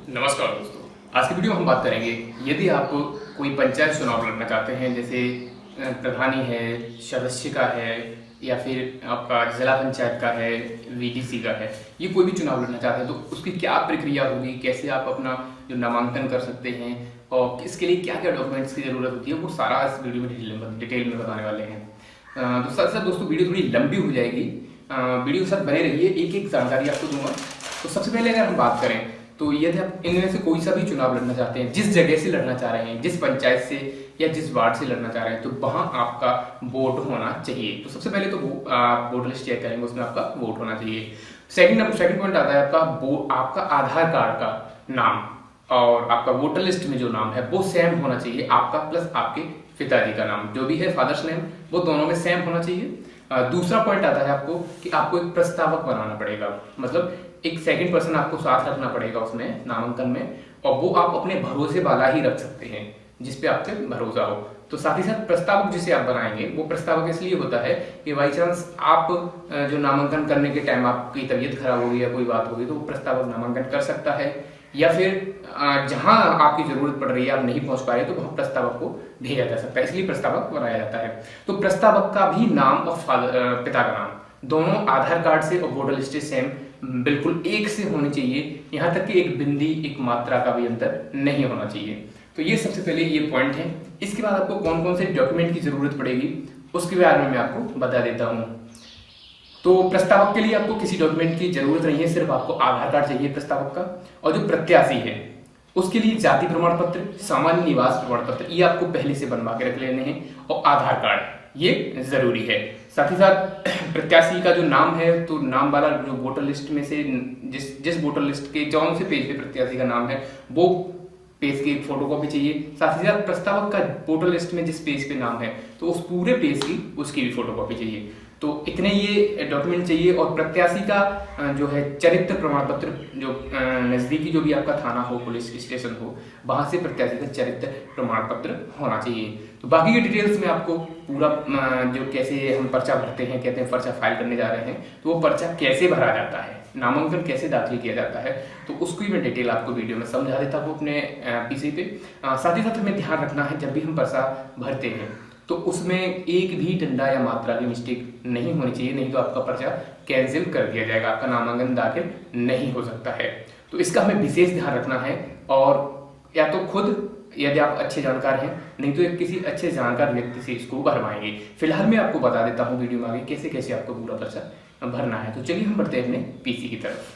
नमस्कार दोस्तों। आज की वीडियो में हम बात करेंगे, यदि आप कोई पंचायत चुनाव लड़ना चाहते हैं, जैसे प्रधानी है, सदस्य का है, या फिर आपका जिला पंचायत का है, वीडीसी का है, ये कोई भी चुनाव लड़ना चाहते हैं, तो उसकी क्या प्रक्रिया होगी, कैसे आप अपना जो नामांकन कर सकते हैं और इसके लिए क्या क्या डॉक्यूमेंट्स की ज़रूरत होती है, वो सारा इस वीडियो में डिटेल में बताने वाले हैं। तो साथ साथ दोस्तों वीडियो थोड़ी लंबी हो जाएगी, वीडियो के साथ बने रहिए, एक एक जानकारी आपको दूंगा। तो सबसे पहले अगर हम बात करें, तो यदि आप इनमें से कोई सा भी चुनाव लड़ना चाहते हैं, जिस जगह से लड़ना चाह रहे हैं, जिस पंचायत से या जिस वार्ड से लड़ना चाह रहे हैं, तो वहां आपका वोट होना चाहिए। तो सबसे पहले तो आप वोटर लिस्ट चेक करेंगे, उसमें आपका वोट होना चाहिए। सेकंड पॉइंट आता है आपका आधार कार्ड का नाम, और आपका वोटर लिस्ट में जो नाम है वो सेम होना चाहिए, आपका प्लस आपके पिताजी का नाम, जो भी है फादर्स नेम, वो दोनों में सेम होना चाहिए। दूसरा पॉइंट आता है आपको कि आपको एक प्रस्तावक बनाना पड़ेगा, मतलब एक सेकंड पर्सन आपको साथ रखना पड़ेगा उसमें नामांकन में, और वो आप अपने भरोसे वाला ही रख सकते हैं, जिसपे आपके भरोसा हो। तो साथ ही साथ प्रस्तावक जिसे आप बनाएंगे, वो प्रस्तावक इसलिए होता है कि बाई चांस आप जो नामांकन करने के टाइम आपकी तबीयत खराब होगी या कोई बात होगी, तो वो प्रस्तावक नामांकन कर सकता है, या फिर जहां आपकी जरूरत पड़ रही है, आप नहीं पहुंच पा रहे, तो वहां प्रस्तावक को भेजा जा सकता है, इसलिए प्रस्तावक बनाया जाता है। तो प्रस्तावक का भी नाम और पिता का नाम दोनों आधार कार्ड से और वोटर लिस्ट से सेम बिल्कुल एक से होनी चाहिए, यहां तक कि एक बिंदी एक मात्रा का भी अंतर नहीं होना चाहिए। तो ये सबसे पहले ये पॉइंट है। इसके बाद आपको कौन कौन से डॉक्यूमेंट की जरूरत पड़ेगी, उसके बारे में मैं आपको बता देता हूं। तो प्रस्तावक के लिए आपको किसी डॉक्यूमेंट की जरूरत नहीं है, सिर्फ आपको आधार कार्ड चाहिए प्रस्तावक का, और जो प्रत्याशी है उसके लिए जाति प्रमाण पत्र, सामान्य निवास प्रमाण पत्र, ये आपको पहले से बनवा के रख लेने हैं, और आधार कार्ड ये जरूरी है। साथ ही साथ प्रत्याशी का जो नाम है, तो नाम वाला जो वोटर लिस्ट में से जिस वोटर लिस्ट के जौन से पेज पे प्रत्याशी का नाम है, वो पेज की एक फोटोकॉपी चाहिए। साथ ही साथ प्रस्तावक का वोटर लिस्ट में जिस पेज पे नाम है, तो उस पूरे पेज की उसकी भी फोटोकॉपी चाहिए। तो इतने ये डॉक्यूमेंट चाहिए। और प्रत्याशी का जो है चरित्र प्रमाण पत्र, जो नजदीकी जो भी आपका थाना हो, पुलिस स्टेशन हो, वहां से प्रत्याशी का चरित्र प्रमाण पत्र होना चाहिए। तो बाकी की डिटेल्स में आपको पूरा जो कैसे हम पर्चा भरते हैं, कहते हैं पर्चा फाइल करने जा रहे हैं, तो वो पर्चा कैसे भरा जाता है, नामांकन कैसे दाखिल किया जाता है, तो उसकी मैं डिटेल आपको वीडियो में समझा देता हूँ अपने पीसी पे। साथ ही साथ हमें ध्यान रखना है, जब भी हम पर्चा भरते हैं तो उसमें एक भी डंडा या मात्रा की मिस्टेक नहीं होनी चाहिए, नहीं तो आपका पर्चा कैंसिल कर दिया जाएगा, आपका नामांकन दाखिल नहीं हो सकता है। तो इसका हमें विशेष ध्यान रखना है, और या तो खुद यदि आप अच्छे जानकार हैं, नहीं तो एक किसी अच्छे जानकार व्यक्ति से इसको भरवाएंगे। फिलहाल मैं आपको बता देता हूँ वीडियो में आगे कैसे कैसे आपको पूरा पर्चा भरना है। तो चलिए हम बढ़ते हैं अपने पीसी की तरफ।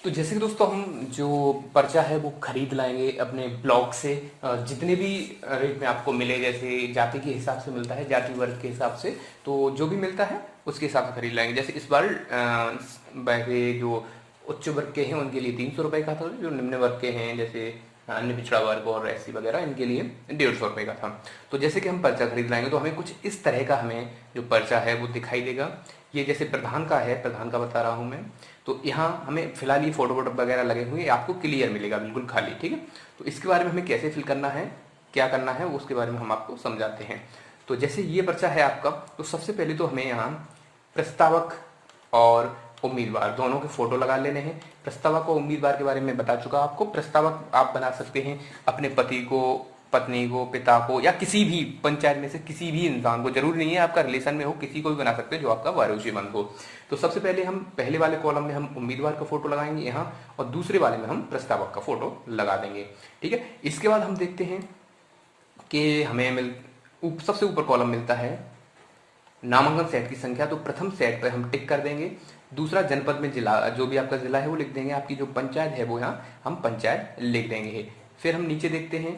तो जैसे कि दोस्तों हम जो पर्चा है वो खरीद लाएंगे अपने ब्लॉक से, जितने भी रेट में आपको मिले, जैसे जाति के हिसाब से मिलता है, जाति वर्ग के हिसाब से, तो जो भी मिलता है उसके हिसाब से खरीद लाएंगे। जैसे इस बार वैसे जो उच्च वर्ग के हैं उनके लिए 300 रुपये का था, जो निम्न वर्ग के हैं जैसे अन्य पिछड़ा वर्ग और एससी वगैरह, इनके लिए 150 रुपये का था। तो जैसे कि हम पर्चा खरीद लाएंगे तो हमें कुछ इस तरह का हमें जो पर्चा है वो दिखाई देगा। ये जैसे प्रधान का है, प्रधान का बता रहा हूँ मैं, तो यहाँ हमें फिलहाल ये फोटो वोटो वगैरह लगे हुए, आपको क्लियर मिलेगा बिल्कुल खाली, ठीक है। तो इसके बारे में हमें कैसे फिल करना है, क्या करना है, उसके बारे में हम आपको समझाते हैं। तो जैसे ये पर्चा है आपका, तो सबसे पहले तो हमें यहाँ प्रस्तावक और उम्मीदवार दोनों के फोटो लगा लेने हैं। प्रस्तावक और उम्मीदवार के बारे में बता चुका आपको। प्रस्तावक आप बना सकते हैं अपने पति को, पत्नी को, पिता को, या किसी भी पंचायत में से किसी भी इंसान को, जरूरी नहीं है आपका रिलेशन में हो, किसी को भी बना सकते हैं जो आपका भरोसेमंद हो। तो सबसे पहले हम पहले वाले कॉलम में हम उम्मीदवार का फोटो लगाएंगे यहाँ, और दूसरे वाले में हम प्रस्तावक का फोटो लगा देंगे, ठीक है। इसके बाद हम देखते हैं कि हमें सबसे ऊपर कॉलम मिलता है नामांकन सेट की संख्या, तो प्रथम सेट पर हम टिक कर देंगे। दूसरा जनपद में जिला, जो भी आपका जिला है वो लिख देंगे, आपकी जो पंचायत है वो यहाँ हम पंचायत लिख देंगे। फिर हम नीचे देखते हैं,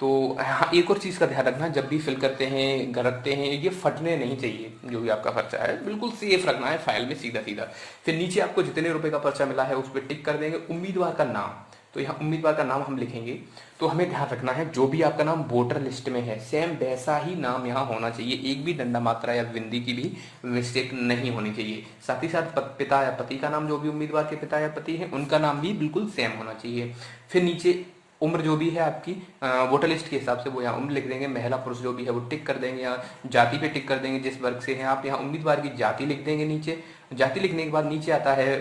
तो हाँ एक और चीज़ का ध्यान रखना, जब भी फिल करते हैं, रखते हैं, ये फटने नहीं चाहिए, जो भी आपका पर्चा है बिल्कुल सेफ रखना है फाइल में सीधा सीधा। फिर नीचे आपको जितने रुपए का पर्चा मिला है उस पर टिक कर देंगे। उम्मीदवार का नाम, तो यहाँ उम्मीदवार का नाम हम लिखेंगे। तो हमें ध्यान रखना है जो भी आपका नाम वोटर लिस्ट में है सेम वैसा ही नाम यहाँ होना चाहिए, एक भी डंडा मात्रा या बिंदी की भी मिस्टेक नहीं होनी चाहिए। साथ ही साथ पिता या पति का नाम, जो भी उम्मीदवार के पिता या पति हैं उनका नाम भी बिल्कुल सेम होना चाहिए। फिर नीचे उम्र जो भी है आपकी वोटर लिस्ट के हिसाब से वो यहाँ उम्र लिख देंगे। महिला पुरुष जो भी है वो टिक कर देंगे। यहाँ जाति पे टिक कर देंगे जिस वर्ग से हैं आप। यहाँ उम्मीदवार की जाति लिख देंगे नीचे। जाति लिखने के बाद नीचे आता है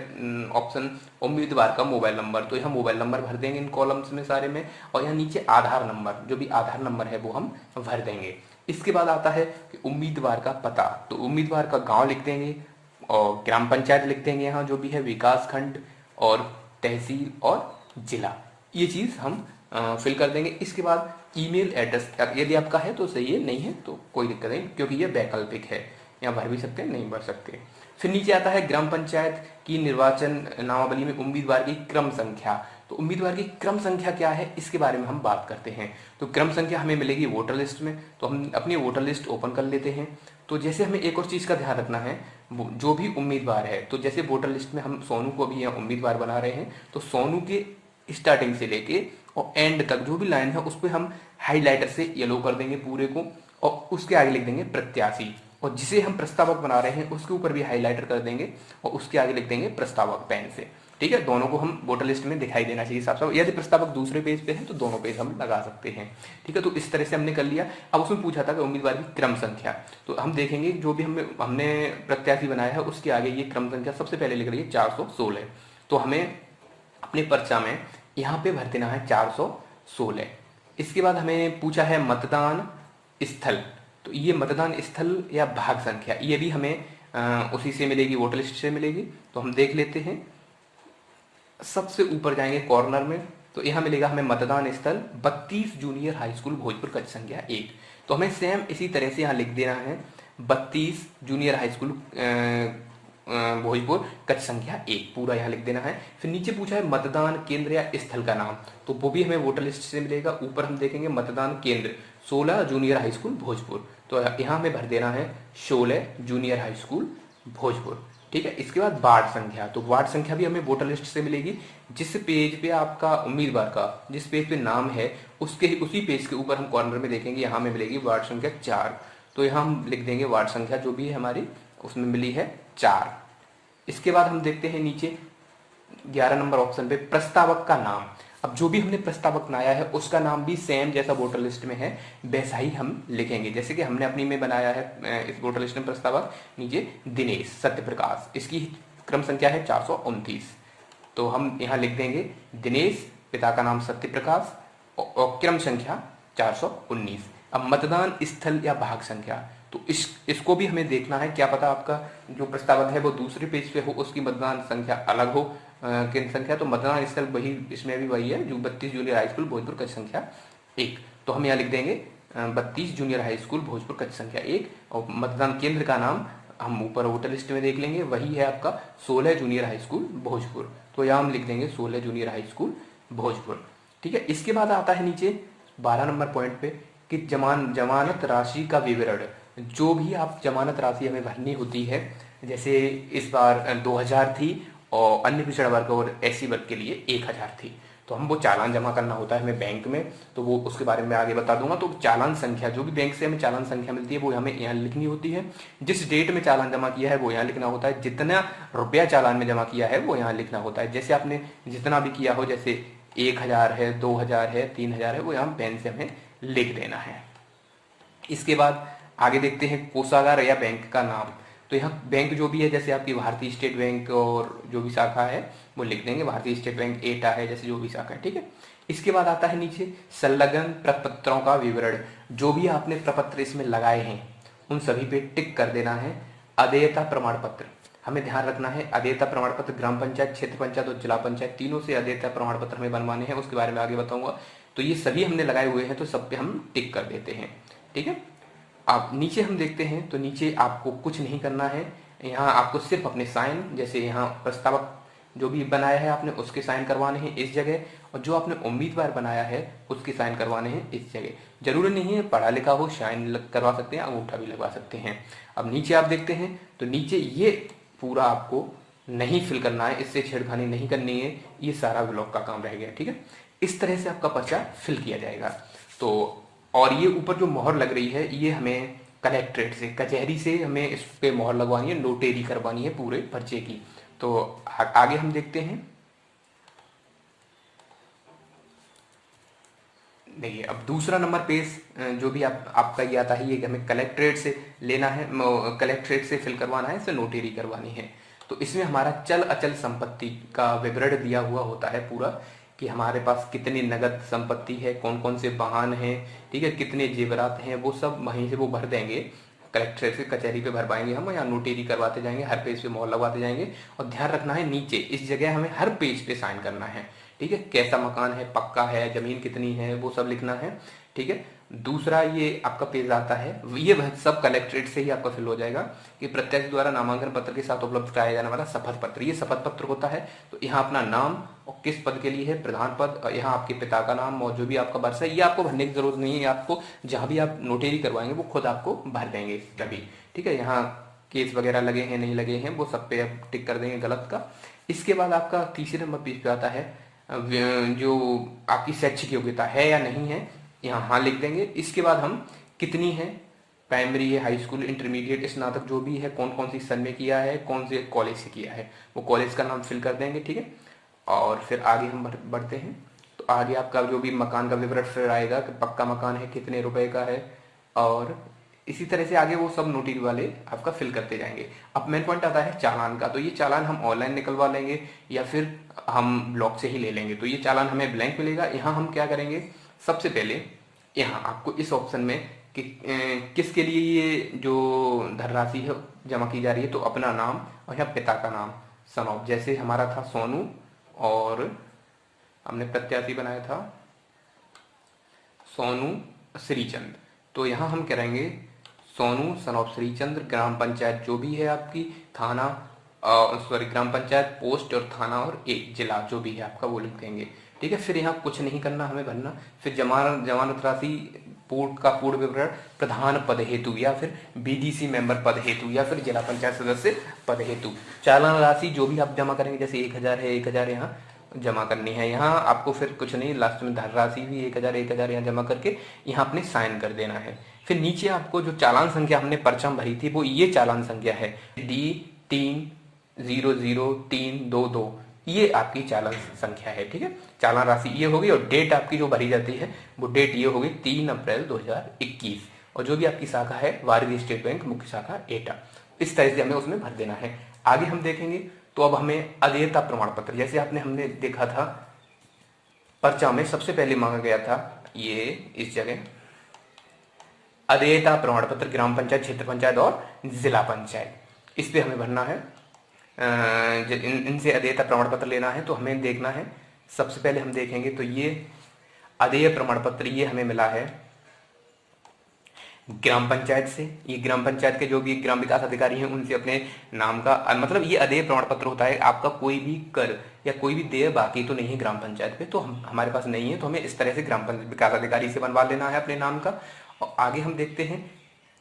ऑप्शन उम्मीदवार का मोबाइल नंबर, तो यहाँ मोबाइल नंबर भर देंगे इन कॉलम्स में सारे में। और यहाँ नीचे आधार नंबर, जो भी आधार नंबर है वो हम भर देंगे। इसके बाद आता है कि उम्मीदवार का पता, तो उम्मीदवार का गांव लिख देंगे और ग्राम पंचायत लिख देंगे यहाँ जो भी है, विकास खंड और तहसील और जिला, ये चीज हम फिल कर देंगे। इसके बाद ईमेल एड्रेस यदि आपका है तो सही है, नहीं है तो कोई दिक्कत नहीं, क्योंकि ये वैकल्पिक है, यहाँ भर भी सकते हैं नहीं भर सकते। फिर नीचे आता है ग्राम पंचायत की निर्वाचन नामावली में उम्मीदवार की क्रम संख्या, तो उम्मीदवार की क्रम संख्या क्या है इसके बारे में हम बात करते हैं। तो क्रम संख्या हमें मिलेगी वोटर लिस्ट में, तो हम अपनी वोटर लिस्ट ओपन कर लेते हैं। तो जैसे हमें एक और चीज का ध्यान रखना है, जो भी उम्मीदवार है, तो जैसे वोटर लिस्ट में हम सोनू को भी यहाँ उम्मीदवार बना रहे हैं, तो सोनू के स्टार्टिंग से लेके और एंड तक जो भी लाइन है उस पर हम हाईलाइटर से येलो कर देंगे पूरे को, और उसके आगे लिख देंगे प्रत्याशी, और जिसे हम प्रस्तावक बना रहे हैं उसके ऊपर भी हाईलाइटर कर देंगे और उसके आगे लिख देंगे प्रस्तावक पेन से। ठीक है, दोनों को हम वोटर लिस्ट में दिखाई देना चाहिए साफ साफ। यदि प्रस्तावक दूसरे पेज पे है तो दोनों पेज हम लगा सकते हैं। ठीक है, तो इस तरह से हमने कर लिया। अब उसमें पूछा था कि उम्मीदवार की क्रम संख्या, तो हम देखेंगे जो भी हमने प्रत्याशी बनाया है उसके आगे ये क्रम संख्या सबसे पहले लिख रही है 416, तो हमें अपने पर्चा में यहाँ पे भर देना है 416। इसके बाद हमें पूछा है मतदान स्थल, तो ये मतदान स्थल या भाग संख्या ये भी हमें उसी से मिलेगी, वोटर लिस्ट से मिलेगी। तो हम देख लेते हैं, सबसे ऊपर जाएंगे कॉर्नर में, तो यहाँ मिलेगा हमें मतदान स्थल 32 जूनियर हाई स्कूल भोजपुर कक्ष संख्या 1। तो हमें सेम इसी तरह से यहाँ लिख देना है 32 जूनियर हाई स्कूल भोजपुर कक्ष संख्या 1 पूरा यहाँ लिख देना है। फिर नीचे पूछा है मतदान केंद्र या स्थल का नाम, तो वो भी हमें वोटर लिस्ट से मिलेगा। ऊपर हम देखेंगे मतदान केंद्र 16 जूनियर हाई स्कूल भोजपुर, तो यहाँ हमें भर देना है 16 जूनियर हाई स्कूल भोजपुर। ठीक है, इसके बाद वार्ड संख्या, तो वार्ड संख्या भी हमें वोटर लिस्ट से मिलेगी। जिस पेज पे आपका उम्मीदवार का जिस पेज पे नाम है उसी पेज के ऊपर हम कॉर्नर में देखेंगे, यहाँ हमें मिलेगी वार्ड संख्या 4, तो यहाँ हम लिख देंगे वार्ड संख्या जो भी है हमारी उसमें मिली है 4। इसके बाद हम देखते हैं नीचे 11 नंबर ऑप्शन पे प्रस्तावक का नाम। अब जो भी हमने प्रस्तावक बनाया है उसका नाम भी सेम जैसा वोटर लिस्ट में है वैसा ही हम लिखेंगे। जैसे कि हमने अपनी में बनाया है इस वोटर लिस्ट में प्रस्तावक नीचे दिनेश सत्यप्रकाश, इसकी क्रम संख्या है 429, तो हम यहाँ लिख देंगे दिनेश, पिता का नाम सत्यप्रकाश और क्रम संख्या 419। अब मतदान स्थल या भाग संख्या, तो इसको भी हमें देखना है, क्या पता आपका जो प्रस्तावक है वो दूसरे पेज पे हो, उसकी मतदान संख्या अलग हो केंद्र संख्या, तो मतदान स्थल वही इसमें भी वही है जो 32 जूनियर हाई स्कूल भोजपुर कक्ष संख्या 1, तो हम यहाँ लिख देंगे 32 जूनियर हाई स्कूल भोजपुर कक्ष संख्या 1, और मतदान केंद्र का नाम हम ऊपर वोटर लिस्ट में देख लेंगे, वही है आपका 16 जूनियर हाई स्कूल भोजपुर, तो यहाँ हम लिख देंगे 16 जूनियर हाई स्कूल भोजपुर। ठीक है, इसके बाद आता है नीचे 12 नंबर पॉइंट पे कि जमानत राशि का विवरण, जो भी आप जमानत राशि हमें भरनी होती है, जैसे इस बार 2000 थी और अन्य पिछड़ा वर्ग और एससी वर्ग के लिए 1000 थी, तो हम वो चालान जमा करना होता है हमें बैंक में, तो वो उसके बारे में आगे बता दूंगा। तो चालान संख्या जो भी बैंक से हमें चालान संख्या मिलती है वो हमें यहाँ लिखनी होती है, जिस डेट में चालान जमा किया है वो यहाँ लिखना होता है, जितना रुपया चालान में जमा किया है वो यहाँ लिखना होता है। जैसे आपने जितना भी किया हो, जैसे 1000 है, 2000 है, 3000 है, वो यहाँ पेन से हमें लिख देना है। इसके बाद आगे देखते हैं कोषागार या बैंक का नाम, तो यहाँ बैंक जो भी है, जैसे आपकी भारतीय स्टेट बैंक और जो भी शाखा है वो लिख देंगे, भारतीय स्टेट बैंक एटा है, जैसे जो भी शाखा है। ठीक है, इसके बाद आता है नीचे संलग्न प्रपत्रों का विवरण, जो भी आपने प्रपत्र इसमें लगाए हैं उन सभी पे टिक कर देना है। अदेयता प्रमाण पत्र, हमें ध्यान रखना है अदेयता प्रमाण पत्र ग्राम पंचायत, क्षेत्र पंचायत और जिला पंचायत तीनों से अदेयता प्रमाण पत्र हमें बनवाने हैं, उसके बारे में आगे बताऊंगा। तो ये सभी हमने लगाए हुए हैं, तो सब पे हम टिक कर देते हैं। ठीक है, आप नीचे हम देखते हैं, तो नीचे आपको कुछ नहीं करना है, यहाँ आपको सिर्फ अपने साइन, जैसे यहाँ प्रस्तावक जो भी बनाया है आपने उसके साइन करवाने हैं इस जगह, और जो आपने उम्मीदवार बनाया है उसके साइन करवाने हैं इस जगह। जरूरी नहीं है पढ़ा लिखा हो, साइन करवा सकते हैं, अंगूठा भी लगवा सकते हैं। अब नीचे आप देखते हैं, तो नीचे ये पूरा आपको नहीं फिल करना है, इससे छेड़खानी नहीं करनी है, ये सारा ब्लॉक का काम रह गया। ठीक है, इस तरह से आपका पर्चा फिल किया जाएगा। तो और ये ऊपर जो मोहर लग रही है ये हमें कलेक्ट्रेट से, कचहरी से हमें इस पे मोहर लगवानी है, नोटेरी करवानी है पूरे पर्चे की। तो आगे हम देखते हैं, देखिए अब दूसरा नंबर पेज जो भी आपका ये आता है, ये हमें कलेक्ट्रेट से लेना है, कलेक्ट्रेट से फिल करवाना है, इसे नोटरी करवानी है। तो इसमें हमारा चल अचल संपत्ति का विवरण दिया हुआ होता है पूरा, कि हमारे पास कितनी नगद संपत्ति है, कौन कौन से वाहन हैं, ठीक है, कितने जेवरात हैं, वो सब वहीं से वो भर देंगे। कलेक्ट्रेट से कचहरी पे भर पाएंगे हम, या नोटरी करवाते जाएंगे, हर पेज पे मोहर लगवाते जाएंगे। और ध्यान रखना है नीचे इस जगह हमें हर पेज पे साइन करना है, ठीक है। कैसा मकान है, पक्का है, जमीन कितनी है, वो सब लिखना है, ठीक है। दूसरा ये आपका पेज आता है, ये सब कलेक्ट्रेट से ही आपका फिल हो जाएगा, कि प्रत्यक्ष द्वारा नामांकन पत्र के साथ उपलब्ध कराया जाने वाला शपथ पत्र, ये शपथ पत्र होता है। तो यहाँ अपना नाम और किस पद के लिए है, प्रधान पद, और यहाँ आपके पिता का नाम और जो भी आपका वर्ष है, ये आपको भरने की जरूरत नहीं है। आपको जहाँ भी आप नोटरी करवाएंगे वो खुद आपको भर देंगे तभी, ठीक है। यहाँ केस वगैरह लगे हैं नहीं लगे हैं वो सब पे आप टिक कर देंगे गलत का। इसके बाद आपका तीसरे नंबर पेज पे आता है जो आपकी शैक्षिक योग्यता है या नहीं है, यहाँ हाँ लिख देंगे। इसके बाद हम कितनी है, प्राइमरी है, हाई स्कूल, इंटरमीडिएट, स्नातक जो भी है, कौन कौन सी सन में किया है, कौन से कॉलेज से किया है, वो कॉलेज का नाम फिल कर देंगे, ठीक है। और फिर आगे हम बढ़ते हैं। तो आगे आपका जो भी मकान का विवरण फिर आएगा कि पक्का मकान है, कितने रुपए का है, और इसी तरह से आगे वो सब नोटरी वाले आपका फिल करते जाएंगे। अब मेन पॉइंट आता है चालान का। तो ये चालान हम ऑनलाइन निकलवा लेंगे या फिर हम ब्लॉक से ही ले लेंगे। तो ये चालान हमें ब्लैंक मिलेगा। यहाँ हम क्या करेंगे, सबसे पहले यहाँ आपको इस ऑप्शन में कि किसके लिए ये जो धनराशि है जमा की जा रही है, तो अपना नाम और यहाँ पिता का नाम, सन ऑफ, जैसे हमारा था सोनू और हमने प्रत्याशी बनाया था सोनू श्रीचंद। तो यहाँ हम करेंगे सोनू सन ऑफ श्रीचंद्र, ग्राम पंचायत जो भी है आपकी, थाना ग्राम पंचायत, पोस्ट और थाना और एक जिला जो भी है आपका वो लिख देंगे, ठीक है। फिर यहाँ कुछ नहीं करना हमें भरना। फिर जमानत राशि का पूर्ण विवरण, प्रधान पद हेतु या फिर बीडीसी मेंबर पद हेतु या फिर जिला पंचायत सदस्य पद हेतु, चालान राशि जो भी आप जमा करेंगे, जैसे 1000 है 1000 यहाँ जमा करनी है। यहाँ आपको फिर कुछ नहीं, लास्ट में धनराशि भी 1000 यहाँ जमा करके यहाँ अपने साइन कर देना है। फिर नीचे आपको जो चालान संख्या हमने पर्चा में भरी थी वो ये चालान संख्या है D300322, ये आपकी चालान संख्या है, ठीक है। चालान राशि ये होगी और डेट आपकी जो भरी जाती है वो डेट ये होगी 3 अप्रैल 2021, और जो भी आपकी शाखा है भारतीय स्टेट बैंक मुख्य शाखा एटा, इस तरह से हमें उसमें भर देना है। आगे हम देखेंगे तो अब हमें अदेयता प्रमाण पत्र, जैसे आपने हमने देखा था पर्चा में सबसे पहले मांगा गया था ये इस जगह अदेयता प्रमाण पत्र, ग्राम पंचायत, क्षेत्र पंचायत और जिला पंचायत, इस पे हमें भरना है। इनसे अदेयता प्रमाण पत्र लेना है तो हमें देखना है, सबसे पहले हम देखेंगे तो ये अदेय प्रमाण पत्र ये हमें मिला है ग्राम पंचायत से। ये ग्राम पंचायत के जो भी ग्राम विकास अधिकारी हैं उनसे अपने नाम का, मतलब ये अदेय प्रमाण पत्र होता है, आपका कोई भी कर या कोई भी देय बाकी तो नहीं है ग्राम पंचायत पे, तो हमारे पास नहीं है, तो हमें इस तरह से ग्राम विकास अधिकारी से बनवा लेना है अपने नाम का। और आगे हम देखते हैं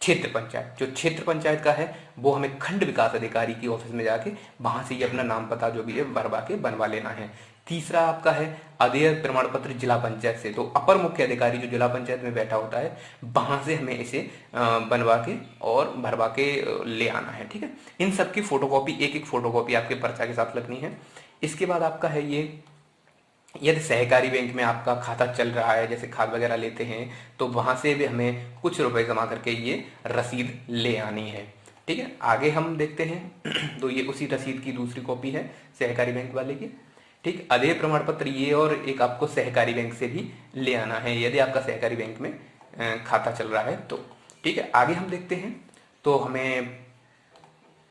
क्षेत्र पंचायत, जो क्षेत्र पंचायत का है वो हमें खंड विकास अधिकारी की ऑफिस में जाके वहां से ये अपना नाम पता जो भी है भरवा के बनवा लेना है। तीसरा आपका है अदेय प्रमाण पत्र जिला पंचायत से, तो अपर मुख्य अधिकारी जो जिला पंचायत में बैठा होता है वहां से हमें इसे बनवा के और भरवा के ले आना है, ठीक है। इन सब की फोटोकॉपी, एक एक फोटोकॉपी आपके पर्चा के साथ लगनी है। इसके बाद आपका है ये, यदि सहकारी बैंक में आपका खाता चल रहा है, जैसे खाद वगैरह लेते हैं, तो वहां से भी हमें कुछ रुपए जमा करके ये रसीद ले आनी है, ठीक है। आगे हम देखते हैं तो ये उसी रसीद की दूसरी कॉपी है सहकारी बैंक वाले की, ठीक। अदेय प्रमाण पत्र ये और एक आपको सहकारी बैंक से भी ले आना है यदि आपका सहकारी बैंक में खाता चल रहा है तो, ठीक है। आगे हम देखते हैं तो हमें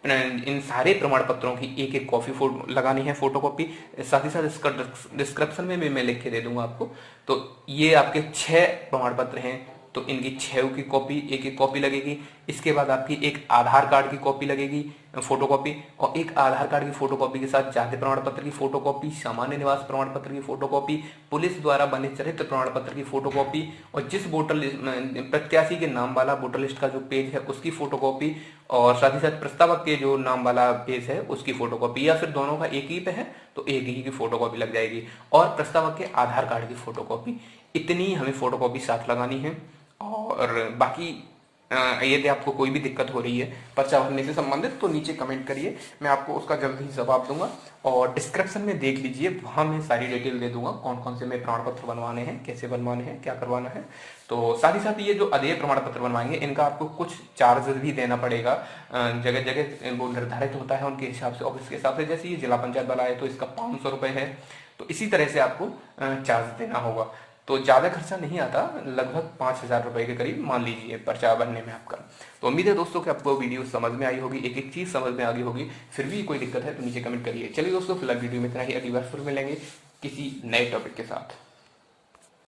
इन सारे प्रमाण पत्रों की एक एक कॉपी फोटो लगानी है, फोटोकॉपी, साथ ही साथ इसका डिस्क्रिप्शन में भी मैं लिख के दे दूंगा आपको। तो ये आपके 6 प्रमाण पत्र हैं, तो इनकी 6 की कॉपी, एक एक कॉपी लगेगी। इसके बाद आपकी एक आधार कार्ड की कॉपी लगेगी, फोटोकॉपी, और एक आधार कार्ड की फोटोकॉपी के साथ जाति प्रमाण पत्र की फोटोकॉपी, सामान्य निवास प्रमाण पत्र की फोटोकॉपी, पुलिस द्वारा बने चरित्र प्रमाण पत्र की फोटोकॉपी, और जिस वोटर लिस्ट प्रत्याशी के नाम वाला वोटर लिस्ट का जो पेज है उसकी फोटोकॉपी, और साथ ही साथ प्रस्तावक के जो नाम वाला पेज है उसकी फोटोकॉपी, या फिर दोनों का एक ही पे है तो एक ही की फोटोकॉपी लग जाएगी, और प्रस्तावक के आधार कार्ड की फोटोकॉपी। इतनी हमें फोटोकॉपी साथ लगानी है। और बाकी यदि आपको कोई भी दिक्कत हो रही है पर्चा भरने से संबंधित तो नीचे कमेंट करिए, मैं आपको उसका जल्द ही जवाब दूंगा। और डिस्क्रिप्शन में देख लीजिए, वहाँ मैं सारी डिटेल दे दूंगा कौन कौन से मैं प्रमाण पत्र बनवाने हैं, कैसे बनवाने हैं, क्या करवाना है। तो साथ ही साथ ये जो अदेय प्रमाण पत्र बनवाएंगे इनका आपको कुछ चार्ज भी देना पड़ेगा, जगह जगह वो निर्धारित होता है उनके हिसाब से, ऑफिस के हिसाब से। जैसे ये जिला पंचायत वाला है तो इसका 500 रुपये है, तो इसी तरह से आपको चार्ज देना होगा। तो ज़्यादा खर्चा नहीं आता, लगभग 5,000 रुपये के करीब मान लीजिए पर्चा भरने में आपका। तो उम्मीद है दोस्तों कि आपको वीडियो समझ में आई होगी, एक एक चीज़ समझ में आ गई होगी। फिर भी कोई दिक्कत है तो नीचे कमेंट करिए। चलिए दोस्तों, फिलहाल वीडियो में इतना ही, अगली बार फिर मिलेंगे किसी नए टॉपिक के साथ।